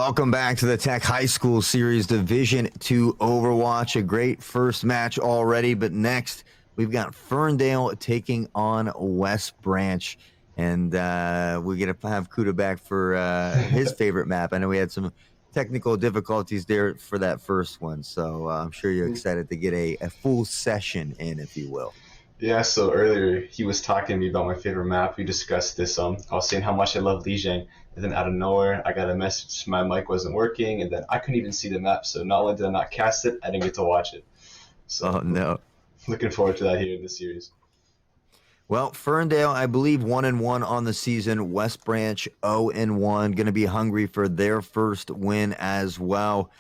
Welcome back to the Tech High School Series Division II Overwatch. A great first match already, but next we've got Ferndale taking on West Branch. And we're going to have Kuda back for his favorite map. I know we had some technical difficulties there for that first one, so I'm sure you're excited to get a full session in, if you will. Yeah, so earlier he was talking to me about my favorite map. We discussed this. I was saying how much I love Lijiang, and then out of nowhere, I got a message my mic wasn't working, and then I couldn't even see the map. So not only did I not cast it, I didn't get to watch it. So oh no! Looking forward to that here in this series. Well, Ferndale, I believe 1-1 on the season. West Branch 0-1, going to be hungry for their first win as well.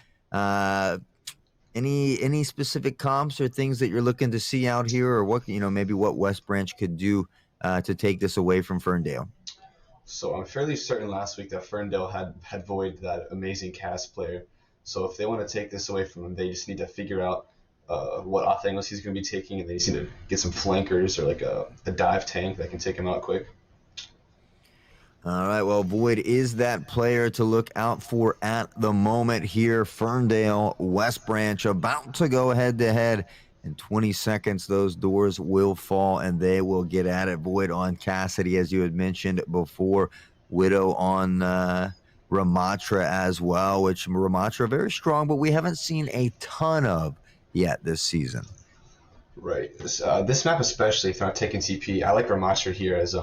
Any specific comps or things that you're looking to see out here, or what maybe what West Branch could do to take this away from Ferndale? So I'm fairly certain last week that Ferndale had Void, that amazing cast player. So if they want to take this away from him, they just need to figure out what off angles he's going to be taking, and they just need to get some flankers or like a dive tank that can take him out quick. All right, well, Void is that player to look out for at the moment here. Ferndale, West Branch about to go head-to-head. In 20 seconds, those doors will fall, and they will get at it. Void on Cassidy, as you had mentioned before. Widow on Ramatra as well, which Ramatra very strong, but we haven't seen a ton of yet this season. Right. This map especially, if not taking CP, I like Ramatra here as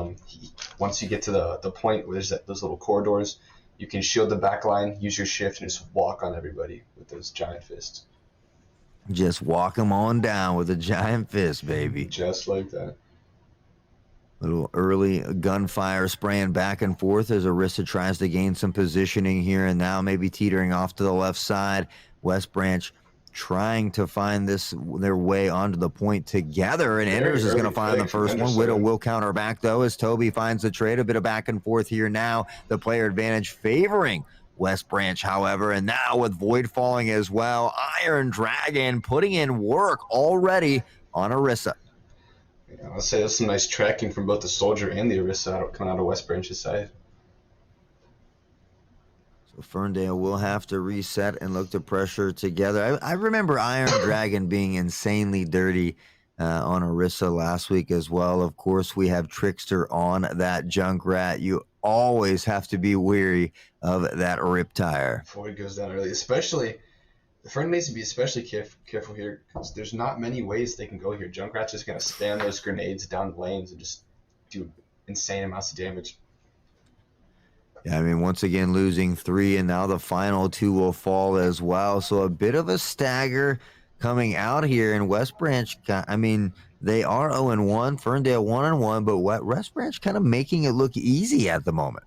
once you get to the point where there's those little corridors, you can shield the back line, use your shift, and just walk on everybody with those giant fists. Just walk them on down with a giant fist, baby. Just like that. Little early gunfire spraying back and forth as Orisa tries to gain some positioning here, and now maybe teetering off to the left side. West Branch trying to find their way onto the point together, and Enders is going to find the first one. Widow will counter back, though, as Toby finds the trade. A bit of back and forth here now. The player advantage favoring West Branch, however, and now with Void falling as well, Iron Dragon putting in work already on Orisa. Yeah, I'll say there's some nice tracking from both the Soldier and the Orisa coming out of West Branch's side. So Ferndale will have to reset and look to pressure together. I remember Iron Dragon being insanely dirty on Orisa last week as well. Of course, we have Trickster on that Junkrat. You always have to be wary of that Riptire. Before he goes down early, especially, Ferndale needs to be especially careful here because there's not many ways they can go here. Junkrat's just going to spam those grenades down the lanes and just do insane amounts of damage. Yeah, I mean, once again, losing 3, and now the final 2 will fall as well. So a bit of a stagger coming out here in West Branch. I mean, they are 0-1, Ferndale 1-1, but West Branch kind of making it look easy at the moment.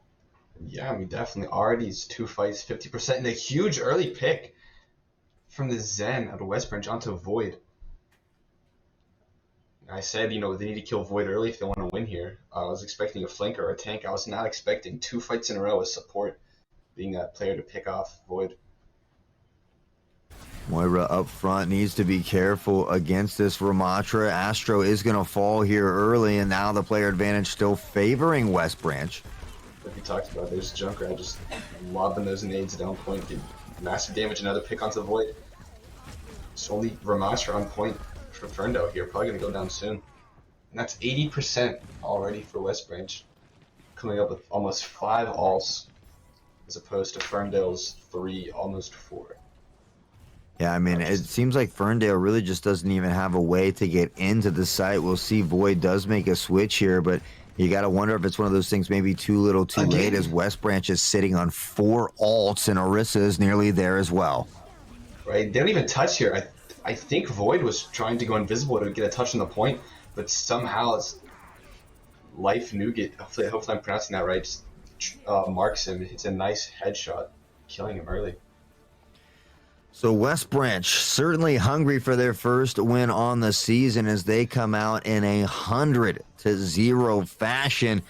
Yeah, I mean, definitely. Already it's 2 fights, 50%, and a huge early pick from the Zen out of West Branch onto Void. I said, they need to kill Void early if they want to win here. I was expecting a flanker or a tank. I was not expecting 2 fights in a row as support, being that player to pick off Void. Moira up front needs to be careful against this Ramatra. Astro is going to fall here early, and now the player advantage still favoring West Branch. Like we talked about, there's Junkrat just lobbing those nades down point, did massive damage, another pick onto Void. It's only Ramatra on point for Ferndale here, probably going to go down soon. And that's 80% already for West Branch, coming up with almost 5 alts as opposed to Ferndale's 3, almost 4. Yeah, I mean, it seems like Ferndale really just doesn't even have a way to get into the site. We'll see. Void does make a switch here, but you got to wonder if it's one of those things maybe too little too late, as West Branch is sitting on 4 alts and Orisa is nearly there as well. Right, they don't even touch here. I think Void was trying to go invisible to get a touch on the point, but somehow it's Life Nougat, hopefully I'm pronouncing that right, just marks him. It's a nice headshot, killing him early. So West Branch certainly hungry for their first win on the season as they come out in 100-0 fashion.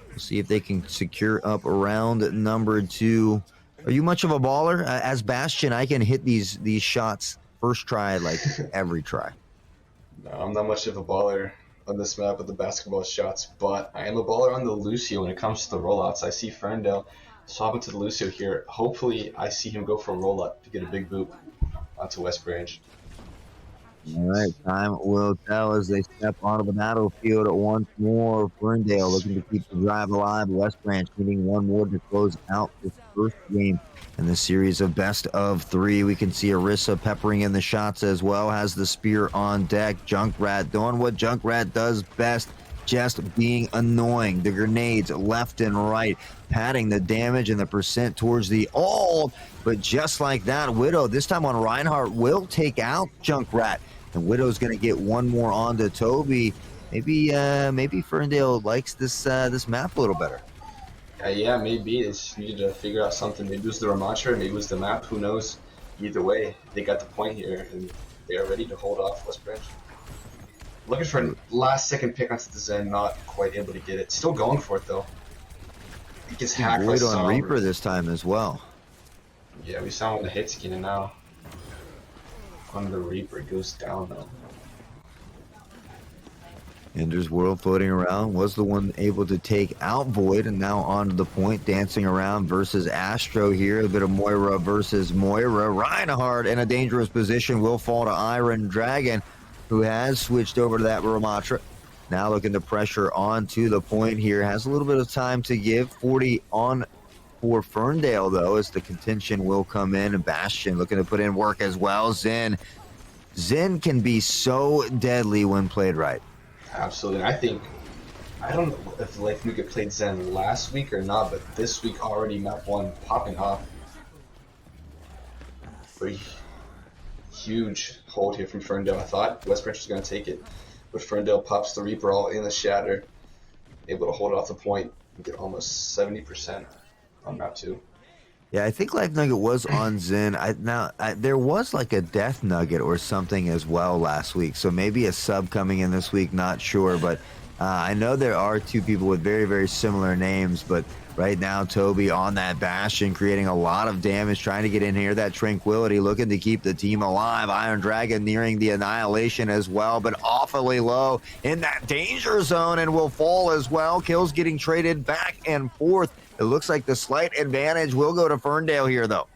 We'll see if they can secure up round number 2. Are you much of a baller? As Bastion, I can hit these shots first try, like every try. No, I'm not much of a baller on this map with the basketball shots, but I am a baller on the Lucio when it comes to the rollouts. I see Ferndale Swap into the Lucio here. Hopefully, I see him go for a roll up to get a big boop onto West Branch. All right, time will tell as they step onto the battlefield once more. Ferndale looking to keep the drive alive. West Branch needing one more to close out this first game in the series of best of three. We can see Arissa peppering in the shots as well, has the spear on deck. Junkrat doing what Junkrat does best, just being annoying. The grenades left and right, padding the damage and the percent towards the ult. But just like that, Widow, this time on Reinhardt, will take out Junkrat. And Widow's going to get one more onto Toby. Maybe Ferndale likes this this map a little better. Yeah, maybe. They just needed to figure out something. Maybe it was the Ramattra, maybe it was the map. Who knows? Either way, they got the point here, and they are ready to hold off West Branch. Looking for a last-second pick onto the Zen, not quite able to get it. Still going for it, though. He gets hacked by Void on Sombra. Reaper this time as well. Yeah, we saw him with the hit skin, and now on the Reaper it goes down, though. Ender's World floating around was the one able to take out Void, and now onto the point, dancing around versus Astro here. A bit of Moira versus Moira. Reinhardt in a dangerous position will fall to Iron Dragon, who has switched over to that Ramatra. Now looking to pressure onto the point here. Has a little bit of time to give. 40 on for Ferndale, though, as the contention will come in. And Bastion looking to put in work as well. Zen can be so deadly when played right. Absolutely. I don't know if Life Nuka played Zen last week or not, but this week already map 1 popping off. Pretty huge hold here from Ferndale. I thought West Branch was going to take it, but Ferndale pops the Reaper all in the shatter, able to hold it off the point and get almost 70% on map 2. Yeah, I think Life Nugget was on Zen. There was like a Death Nugget or something as well last week, so maybe a sub coming in this week, not sure. But I know there are two people with very, very similar names, but right now Toby on that Bastion, creating a lot of damage, trying to get in here. That Tranquility looking to keep the team alive. Iron Dragon nearing the annihilation as well, but awfully low in that danger zone and will fall as well. Kills getting traded back and forth. It looks like the slight advantage will go to Ferndale here, though.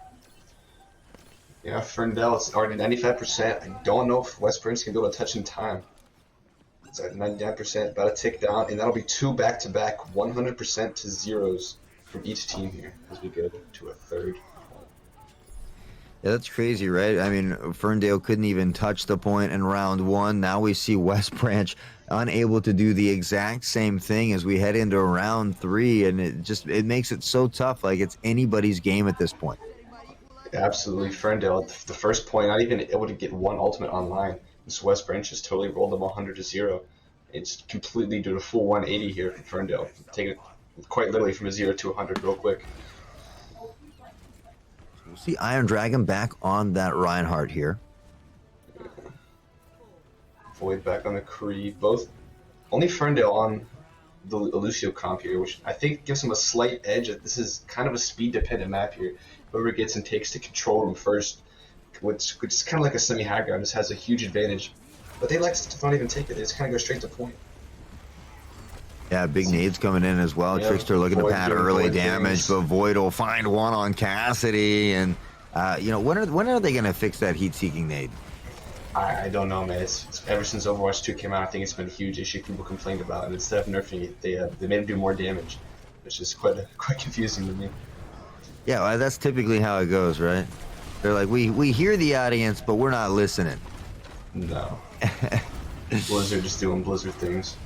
Yeah, Ferndale is already 95%. I don't know if West Branch can go to touch in time. It's at 99%, about to tick down, and that'll be 2 back-to-back 100% to zeros from each team here as we go to a third. Yeah, that's crazy, right? I mean, Ferndale couldn't even touch the point in round 1. Now we see West Branch unable to do the exact same thing as we head into round 3, and it makes it so tough. Like, it's anybody's game at this point. Absolutely, Ferndale, the first point, not even able to get one ultimate online. This West Branch has totally rolled them 100 to 0. It's completely due to full 180 here from Ferndale, taking it quite literally from a 0 to 100 real quick. We'll see Iron Dragon back on that Reinhardt here. Void back on the Kree. Both, only Ferndale on the Lucio comp here, which I think gives him a slight edge. This is kind of a speed-dependent map here. Whoever gets and takes to control room first, which is kind of like a semi-high ground, just has a huge advantage. But they like to not even take it. They just kind of go straight to point. Yeah, big nades coming in as well. Yeah, Trickster looking to Void pad doing early Void damage, things. but Void will find one on Cassidy. And, when are they going to fix that heat-seeking nade? I don't know, man. It's ever since Overwatch 2 came out, I think it's been a huge issue people complained about. And instead of nerfing it, they made him do more damage, which is quite confusing to me. Yeah, well, that's typically how it goes, right? They're like, we hear the audience, but we're not listening. No. Blizzard just doing Blizzard things.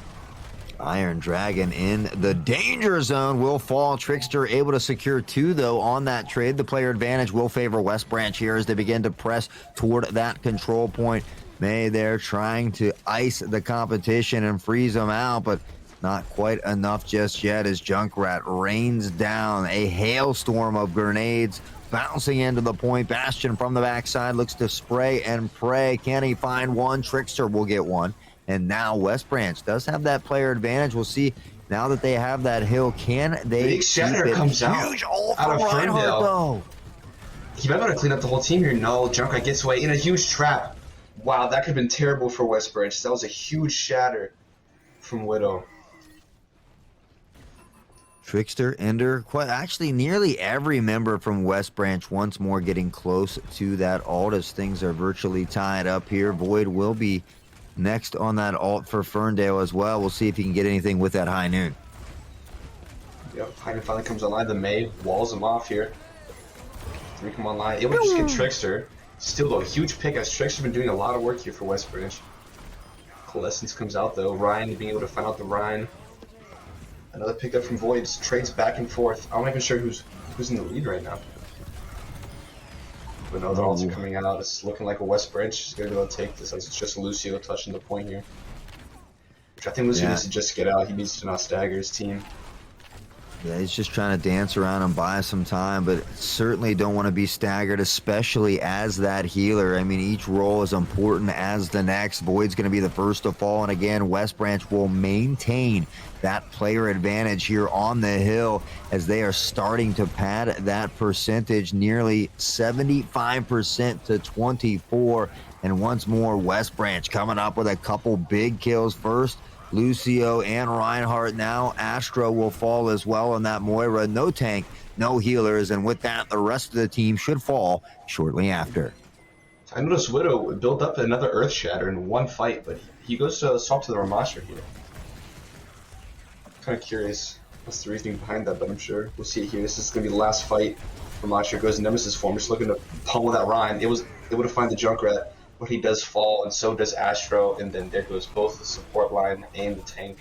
Iron Dragon in the danger zone will fall. Trickster able to secure 2, though, on that trade. The player advantage will favor West Branch here as they begin to press toward that control point. May there trying to ice the competition and freeze them out, but not quite enough just yet as Junkrat rains down a hailstorm of grenades bouncing into the point. Bastion from the backside looks to spray and pray. Can he find one? Trickster will get one. And now West Branch does have that player advantage. We'll see now that they have that hill. Can they Big Shatter keep it? comes out Huge ult out from of Reinhardt, Ferndale. though. He might want to clean up the whole team here. No, Junkrat gets away in a huge trap. Wow, that could have been terrible for West Branch. That was a huge shatter from Widow. Trickster, Ender, quite actually nearly every member from West Branch once more getting close to that ult as things are virtually tied up here. Void will be next on that ult for Ferndale as well. We'll see if he can get anything with that high noon. Yep, High Noon finally comes online. The May walls him off here. 3 come online. Able to just get Trickster. Still though, huge pick as Trickster's been doing a lot of work here for West Branch. Coalescence comes out though. Ryan being able to find out the Ryan. Another pickup from Voids. Trades back and forth. I'm not even sure who's in the lead right now. But no, they're also coming out. It's looking like a West Branch is going to be able to take this. It's just Lucio touching the point here. Which I think Lucio needs to just get out. He needs to not stagger his team. Yeah, he's just trying to dance around and buy some time, but certainly don't want to be staggered, especially as that healer. I mean, each role is important as the next. Void's going to be the first to fall, and again, West Branch will maintain that player advantage here on the hill as they are starting to pad that percentage nearly 75% to 24. And once more, West Branch coming up with a couple big kills first. Lucio and Reinhardt now. Astro will fall as well on that Moira. No tank, no healers, and with that, the rest of the team should fall shortly after. I noticed Widow built up another Earth Shatter in one fight, but he goes to swap to the Ramasher here. Kind of curious what's the reasoning behind that, but I'm sure we'll see it here. This is going to be the last fight. Ramasher goes in Nemesis form, just looking to pummel that Ryan. It was able to find the Junkrat, but he does fall, and so does Astro, and then there goes both the support line and the tank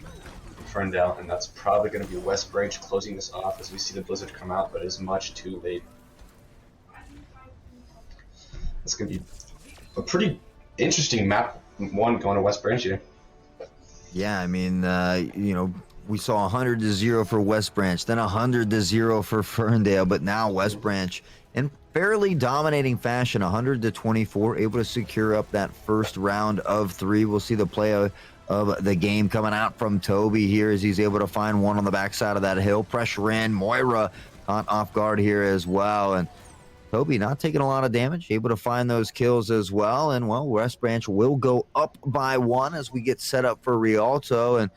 from Ferndale, and that's probably going to be West Branch closing this off as we see the Blizzard come out, but it's much too late. It's going to be a pretty interesting map one going to West Branch here. Yeah, I mean, you know, we saw 100-0 for West Branch, then 100-0 for Ferndale, but now West Branch in fairly dominating fashion, 100-24, able to secure up that first round of 3. We'll see the play of the game coming out from Toby here as he's able to find one on the backside of that hill. Pressure in, Moira caught off guard here as well, and Toby not taking a lot of damage, able to find those kills as well. And, well, West Branch will go up by 1 as we get set up for Rialto. And,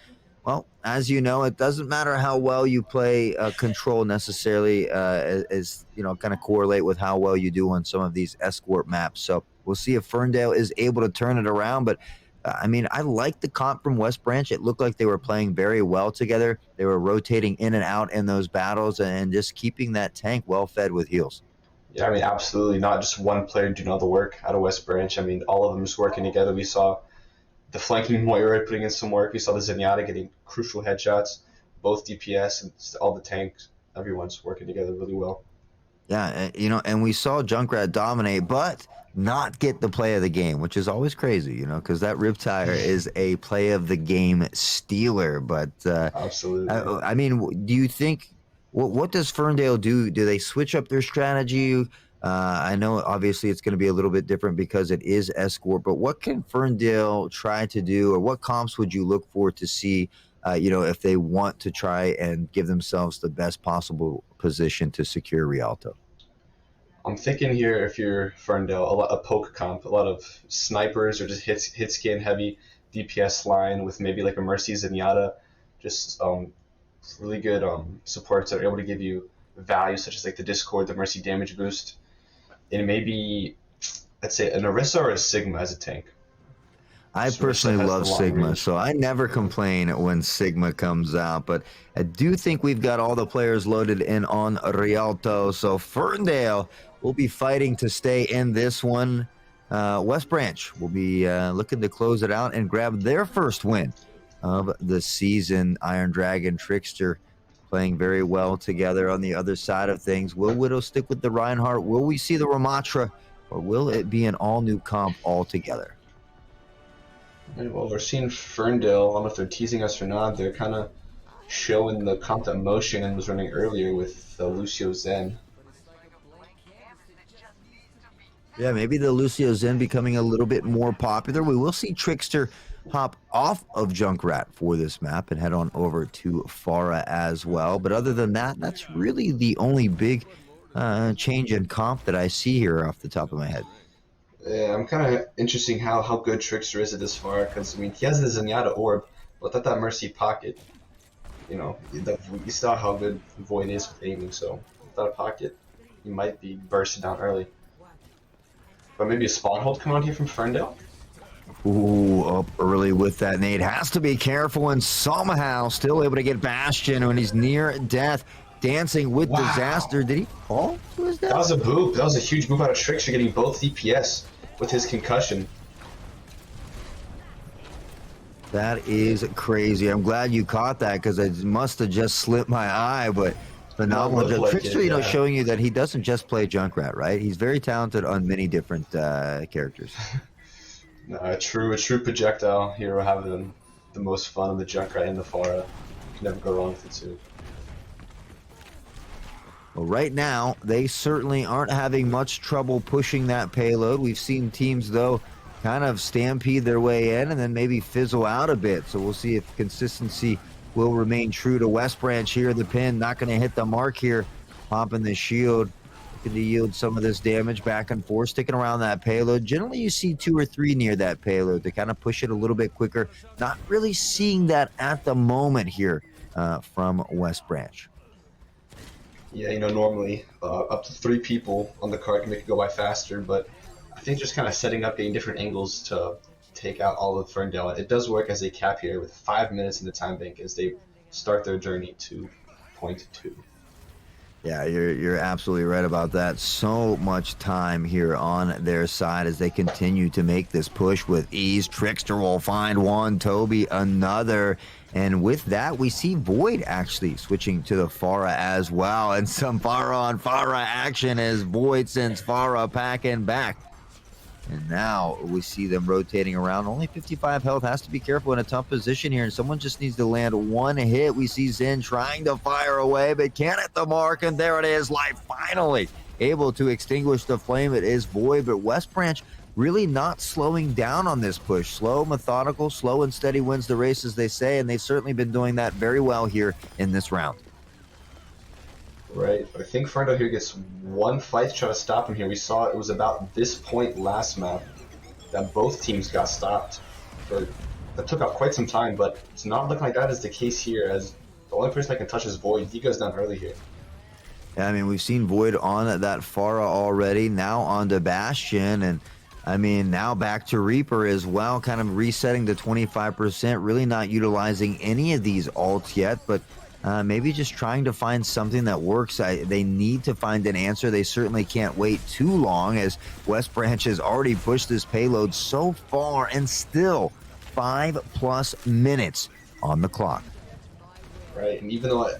well, as you know, it doesn't matter how well you play control necessarily, as you know, kind of correlate with how well you do on some of these escort maps. So we'll see if Ferndale is able to turn it around. But, I mean, I like the comp from West Branch. It looked like they were playing very well together. They were rotating in and out in those battles and just keeping that tank well fed with heals. Yeah, I mean, absolutely. Not just one player doing all the work out of West Branch. I mean, all of them just working together. We saw the flanking Moira putting in some work. We saw the Zenyatta getting crucial headshots. Both DPS and all the tanks. Everyone's working together really well. Yeah, you know, and we saw Junkrat dominate, but not get the play of the game, which is always crazy, you know, because that Riptire is a play of the game stealer. But absolutely. I mean, do you think? What does Ferndale do? Do they switch up their strategy? I know obviously it's going to be a little bit different because it is escort, but what can Ferndale try to do, or what comps would you look for to see, you know, if they want to try and give themselves the best possible position to secure Rialto? I'm thinking here, if you're Ferndale, a poke comp, a lot of snipers or just hit scan heavy DPS line with maybe like a Mercy Zenyatta, just really good supports that are able to give you value, such as like the Discord, the Mercy damage boost, and maybe I'd say an Orisa or a Sigma as a tank. I personally love Sigma, so I never complain when Sigma comes out, but I do think we've got all the players loaded in on Rialto, so Ferndale will be fighting to stay in this one. West Branch will be looking to close it out and grab their first win of the season. Iron Dragon, Trickster playing very well together on the other side of things. Will Widow stick with the Reinhardt? Will we see the Ramatra? Or will it be an all-new comp altogether? Well, we're seeing Ferndale. I don't know if they're teasing us or not. They're kind of showing the comp that Motion was running earlier with Lucio Zen. Yeah, maybe the Lucio Zen becoming a little bit more popular. We will see Trickster hop off of Junkrat for this map and head on over to Pharah as well. But other than that, that's really the only big change in comp that I see here off the top of my head. Yeah, I'm kind of interesting how good Trickster is at this far, because I mean he has the Zenyatta orb, but without that Mercy pocket, you saw how good Void is with aiming, so without a pocket, you might be bursted down early. But maybe a spawn hold come on here from Ferndale? Ooh, up early with that nade. Has to be careful and somehow still able to get Bastion when he's near death. Dancing with Wow. disaster. Did he fall to his death? That was a boop. That was a huge boop out of Trickster getting both DPS with his concussion. That is crazy. I'm glad you caught that because it must have just slipped my eye, but phenomenal. Well, like Trickster, it, yeah. showing you that he doesn't just play Junkrat, right? He's very talented on many different characters. A true projectile here will have the most fun of the Junkrat and the Pharah. You can never go wrong with the two. Well, right now, they certainly aren't having much trouble pushing that payload. We've seen teams, though, kind of stampede their way in and then maybe fizzle out a bit. So we'll see if consistency will remain true to West Branch here. The pin not going to hit the mark here. Popping the shield. Looking to yield some of this damage back and forth, sticking around that payload. Generally, you see 2 or 3 near that payload to kind of push it a little bit quicker. Not really seeing that at the moment here from West Branch. Yeah, normally up to 3 people on the card can make it go by faster, but I think just kind of setting up, getting different angles to take out all of Ferndale. It does work as a cap here with 5 minutes in the time bank as they start their journey to point 2. Yeah, you're absolutely right about that. So much time here on their side as they continue to make this push with ease. Trickster will find one, Toby another. And with that, we see Void actually switching to the Pharah as well. And some Pharah on Pharah action as Void sends Pharah packing back. And now we see them rotating around. Only 55 health. Has to be careful in a tough position here. And someone just needs to land one hit. We see Zen trying to fire away, but can't hit the mark. And there it is. Life finally able to extinguish the flame. It is Void, but West Branch really not slowing down on this push. Slow, methodical, slow and steady wins the race, as they say. And they've certainly been doing that very well here in this round. Right. I think Ferndale here gets one fight to try to stop him here. We saw it was about this point last map that both teams got stopped. But that took up quite some time, but it's not looking like that is the case here, as the only person that can touch is Void. He goes down early here. Yeah, I mean, we've seen Void on that Pharah already, now on to Bastion, and I mean, now back to Reaper as well, kind of resetting to 25%, really not utilizing any of these ults yet, but maybe just trying to find something that works. They need to find an answer. They certainly can't wait too long, as West Branch has already pushed this payload so far and still 5+ minutes on the clock. Right, and even though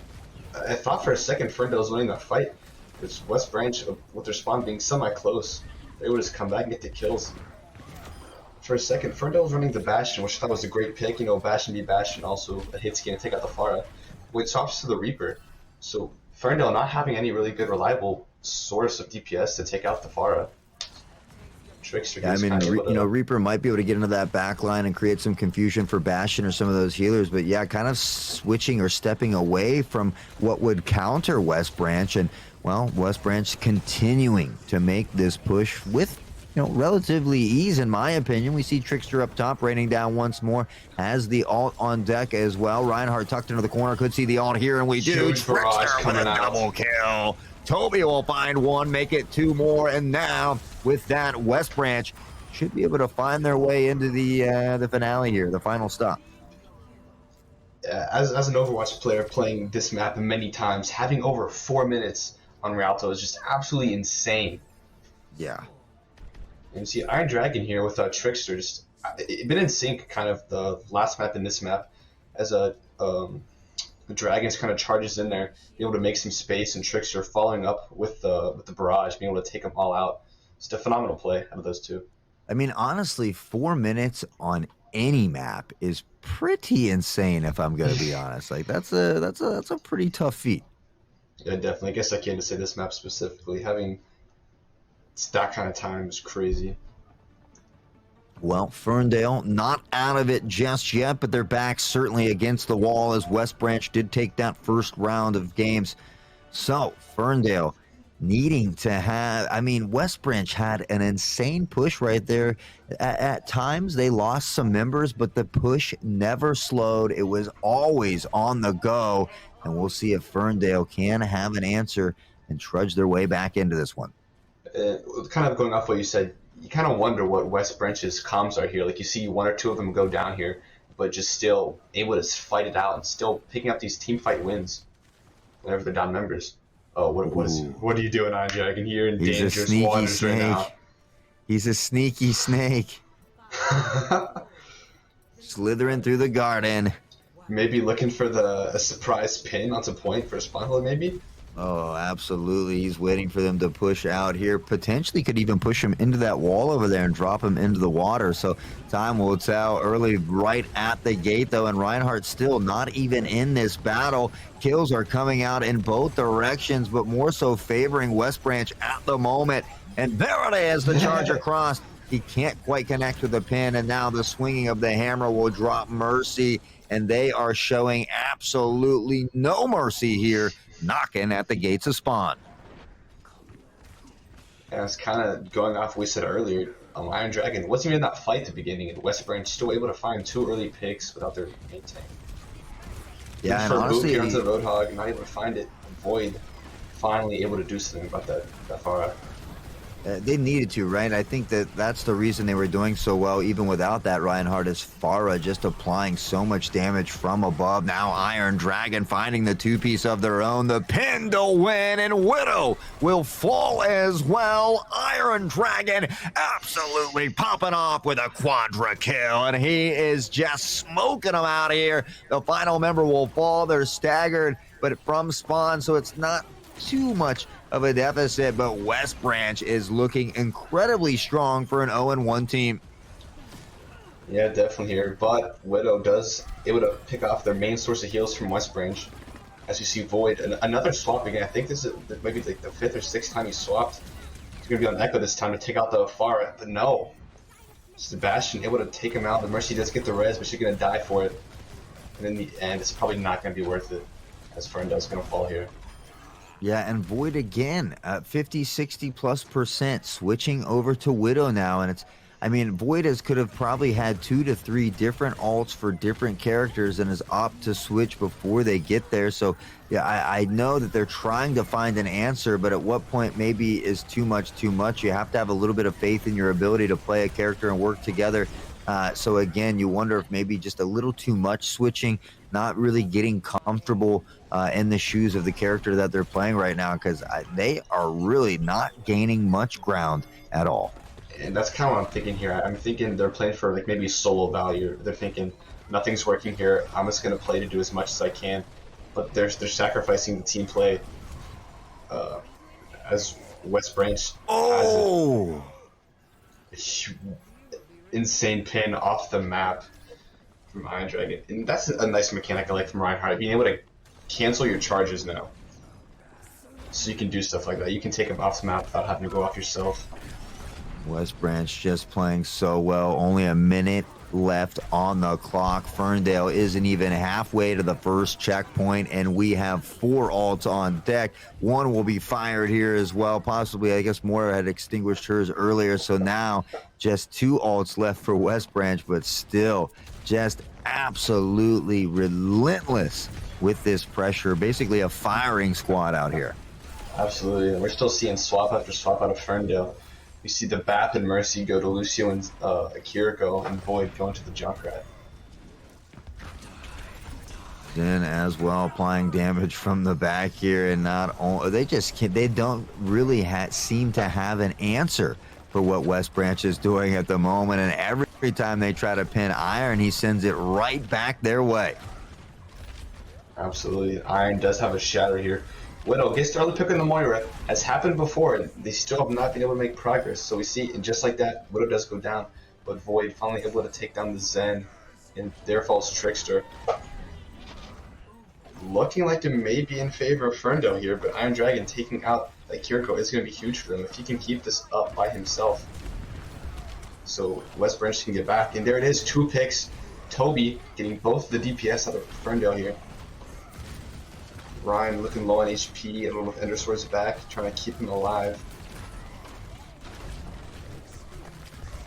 I thought for a second Ferndale was winning that fight, because West Branch, with their spawn being semi-close, they would just come back and get the kills. For a second, Ferndale was running the Bastion, which I thought was a great pick. Bastion be Bastion, also a hit skin to take out the Pharah. Which swaps to the Reaper. So Ferndale not having any really good reliable source of DPS to take out the Pharah. Trickster Yeah, I mean, Reaper might be able to get into that back line and create some confusion for Bastion or some of those healers, but yeah, kind of switching or stepping away from what would counter West Branch, and well, West Branch continuing to make this push with relatively ease, in my opinion. We see Trickster up top, raining down once more, has the ult on deck as well. Reinhardt tucked into the corner, could see the ult here, and we do. Huge Trickster with a double kill. Toby will find one, make it 2 more, and now with that, West Branch should be able to find their way into the finale here, the final stop. As an Overwatch player playing this map many times, having over 4 minutes on Rialto is just absolutely insane. Yeah. And you see Iron Dragon here with Trickster, just been in sync kind of the last map and this map, as the Dragons kind of charges in there, being able to make some space, and Trickster following up with the barrage, being able to take them all out. Just a phenomenal play out of those two. I mean, honestly, 4 minutes on any map is pretty insane, if I'm going to be honest. Like that's a pretty tough feat. Yeah, definitely. I guess I can't say this map specifically. Having that kind of time is crazy. Well, Ferndale not out of it just yet, but they're back certainly against the wall, as West Branch did take that first round of games. So Ferndale needing to have, I mean, West Branch had an insane push right there. At times they lost some members, but the push never slowed. It was always on the go. And we'll see if Ferndale can have an answer and trudge their way back into this one. Kind of going off what you said, you kind of wonder what West Branch's comms are here. Like you see one or two of them go down here, but just still able to fight it out and still picking up these team fight wins whenever they're down members. Oh, what are you doing, Iron Dragon? You're in He's a dangerous sneaky waters right now. snake. He's a sneaky snake. Slithering through the garden. Maybe looking for a surprise pin onto point for a spawn holder, maybe? Oh, absolutely. He's waiting for them to push out here. Potentially could even push him into that wall over there and drop him into the water. So time will tell. Early right at the gate, though, and Reinhardt still not even in this battle. Kills are coming out in both directions, but more so favoring West Branch at the moment. And there it is, the charge across. He can't quite connect with the pin, and now the swinging of the hammer will drop Mercy, and they are showing absolutely no mercy here, knocking at the gates of spawn. And it's kind of going off what we said earlier. Iron Dragon wasn't even in that fight at the beginning, and West Branch still able to find 2 early picks without their main tank. Yeah, and for honestly, here onto the Roadhog, not able to find it. Void finally able to do something about that far out. they needed to, right? I think that's the reason they were doing so well, even without that. Reinhardt is Farah just applying so much damage from above. Now Iron Dragon finding the 2-piece of their own. The pin to win, and Widow will fall as well. Iron Dragon absolutely popping off with a quadra kill, and he is just smoking them out of here. The final member will fall. They're staggered, but from spawn, so it's not too much of a deficit, but West Branch is looking incredibly strong for an 0-1 team. Yeah, definitely here, but Widow does able to pick off their main source of heals from West Branch. As you see Void, and another swap again. I think this is maybe like the 5th or 6th time he swapped. He's going to be on Echo this time to take out the Farah, but no. Sebastian able to take him out. The Mercy does get the res, but she's going to die for it. And in the end, it's probably not going to be worth it, as Ferndale's going to fall here. Yeah, and Void again, 50, 60+%, switching over to Widow now. And it's, I mean, Void could have probably had 2 to 3 different ults for different characters and is opt to switch before they get there. So, yeah, I know that they're trying to find an answer, but at what point maybe is too much too much? You have to have a little bit of faith in your ability to play a character and work together. So again, you wonder if maybe just a little too much switching, not really getting comfortable in the shoes of the character that they're playing right now, because they are really not gaining much ground at all. And that's kind of what I'm thinking here. I'm thinking they're playing for like maybe solo value. They're thinking nothing's working here. I'm just going to play to do as much as I can. But they're sacrificing the team play as West Branch has a insane pin off the map from Iron Dragon. And that's a nice mechanic I like from Reinhardt, being able to cancel your charges now. So you can do stuff like that. You can take them off the map without having to go off yourself. West Branch just playing so well. Only a minute left on the clock. Ferndale isn't even halfway to the first checkpoint, and we have 4 ults on deck. 1 will be fired here as well. Possibly, I guess Moira had extinguished hers earlier, so now just 2 ults left for West Branch, but still just absolutely relentless with this pressure. Basically a firing squad out here. Absolutely. We're still seeing swap after swap out of Ferndale. We see the Bap and Mercy go to Lucio and Kiriko, and Void going to the Junkrat. Then as well applying damage from the back here, and not only they don't really seem to have an answer for what West Branch is doing at the moment, and every time they try to pin Iron, he sends it right back their way. Absolutely. Iron does have a shatter here. Widow gets the early pick on the Moira. Has happened before, and they still have not been able to make progress. So we see, and just like that, Widow does go down, but Void finally able to take down the Zen, and there falls Trickster. Looking like they may be in favor of Ferndale here, but Iron Dragon taking out like Kiriko is going to be huge for them if he can keep this up by himself. So West Branch can get back, and there it is, 2 picks. Toby getting both the DPS out of Ferndale here. Ryan looking low on HP, and with Endersword's back, trying to keep him alive.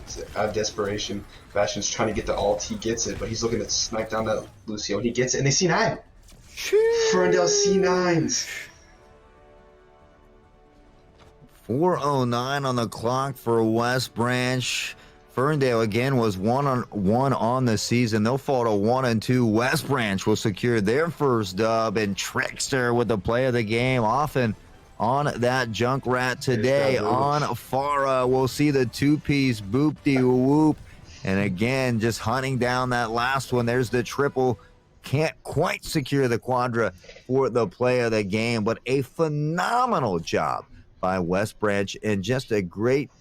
It's out of desperation. Bastion's trying to get the ult. He gets it, but he's looking to snipe down that Lucio, and he gets it, and they C9! Ferndale C9s! 4:09 on the clock for West Branch. Ferndale again was 1-1 on the season. They'll fall to 1-2. West Branch will secure their first dub, and Trickster with the play of the game, often on that Junkrat today. On Farah, we'll see the two-piece boop-de-whoop. And again, just hunting down that last one. There's the triple. Can't quite secure the quadra for the play of the game, but a phenomenal job by West Branch, and just a great,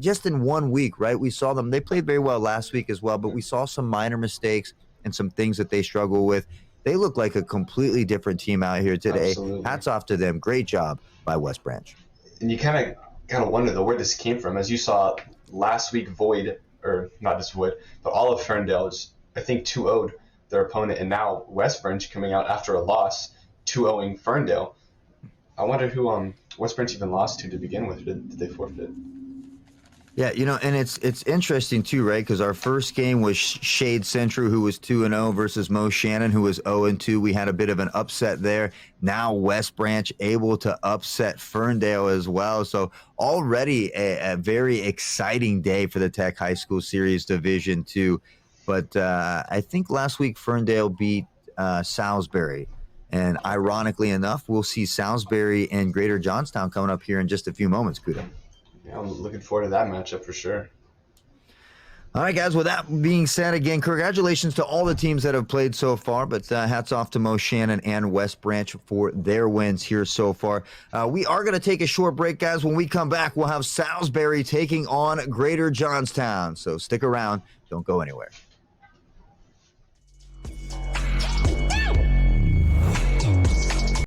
just in 1 week, right? We saw them, they played very well last week as well, but we saw some minor mistakes and some things that they struggle with. They look like a completely different team out here today. Absolutely. Hats off to them. Great job by West Branch. And you kind of wonder though where this came from. As you saw last week, Void, or not just Void, but all of Ferndale is, I think, 2-0'd their opponent, and now West Branch coming out after a loss, 2-0ing Ferndale. I wonder who West Branch even lost to begin with. Did they forfeit? Yeah, you know, and it's interesting too, right? Because our first game was Shade Central, who was 2-0, versus Mo Shannon, who was 0-2. We had a bit of an upset there. Now West Branch able to upset Ferndale as well. So already a very exciting day for the Tech High School Series Division 2. But I think last week Ferndale beat Salisbury. And ironically enough, we'll see Salisbury and Greater Johnstown coming up here in just a few moments, Kuda. Yeah, I'm looking forward to that matchup for sure. All right, guys, with that being said, again, congratulations to all the teams that have played so far, but hats off to Mo Shannon and West Branch for their wins here so far. We are going to take a short break, guys. When we come back, we'll have Salisbury taking on Greater Johnstown. So stick around. Don't go anywhere.